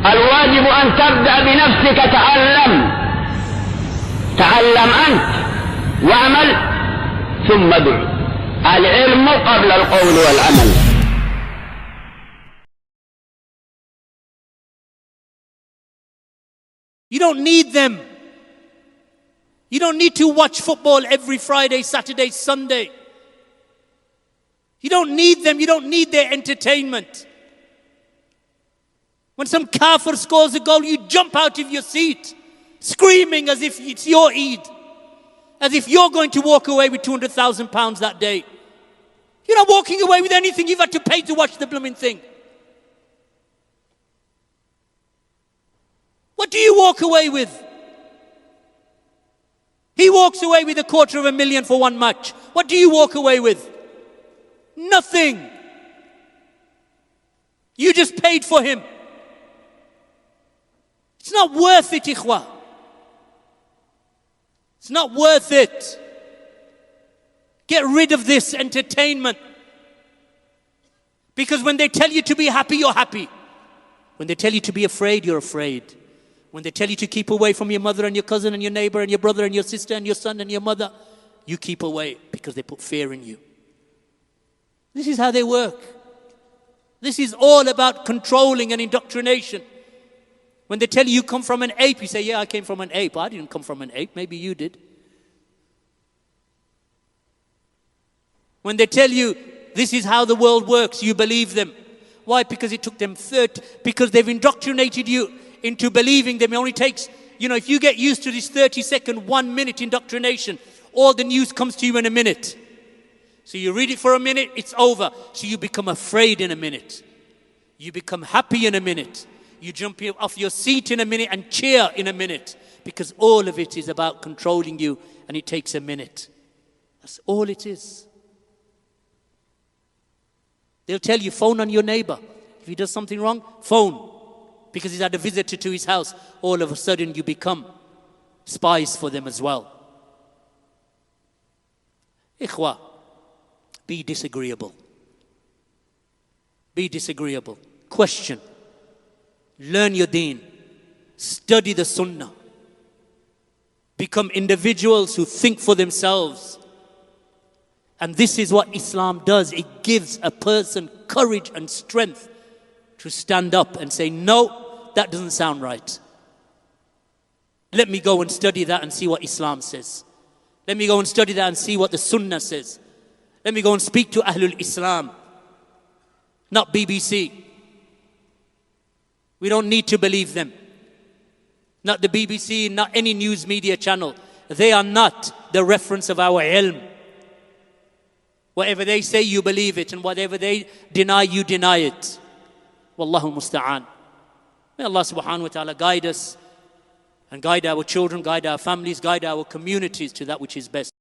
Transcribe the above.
الواجب أن تبدأ بنفسك. تعلم أنت واعمل ثم ادع. العلم قبل القول والعمل. You don't need them. You don't need to watch football every Friday, Saturday, Sunday. You don't need them. You don't need their entertainment. When some kafir scores a goal, you jump out of your seat, screaming as if it's your Eid, as if you're going to walk away with £200,000 that day. You're not walking away with anything. You've had to pay to watch the blooming thing. What do you walk away with? He walks away with $250,000 for one match. What do you walk away with? Nothing. You just paid for him. It's not worth it, ikhwah. It's not worth it. Get rid of this entertainment. Because when they tell you to be happy, you're happy. When they tell you to be afraid, you're afraid. When they tell you to keep away from your mother and your cousin and your neighbor and your brother and your sister and your son and your mother, you keep away because they put fear in you. This is how they work. This is all about controlling and indoctrination. When they tell you you come from an ape, you say, yeah, I came from an ape. I didn't come from an ape. Maybe you did. When they tell you this is how the world works, you believe them. Why? Because it took them because they've indoctrinated you into believing them. It only takes, if you get used to this 30-second, 1 minute indoctrination, all the news comes to you in a minute. So you read it for a minute, it's over. So you become afraid in a minute. You become happy in a minute. You jump off your seat in a minute and cheer in a minute. Because all of it is about controlling you, and it takes a minute. That's all it is. They'll tell you, phone on your neighbor. If he does something wrong, phone. Because he's had a visitor to his house, all of a sudden you become spies for them as well. Ikhwa, be disagreeable. Be disagreeable. Question. Learn your deen. Study the sunnah. Become individuals who think for themselves. And this is what Islam does. It gives a person courage and strength to stand up and say, no, that doesn't sound right. Let me go and study that and see what Islam says. Let me go and study that and see what the Sunnah says. Let me go and speak to Ahlul Islam, not BBC. We don't need to believe them. Not the BBC, not any news media channel. They are not the reference of our ilm. Whatever they say, you believe it, and whatever they deny, you deny it. Wallahu musta'an. May Allah subhanahu wa ta'ala guide us and guide our children, guide our families, guide our communities to that which is best.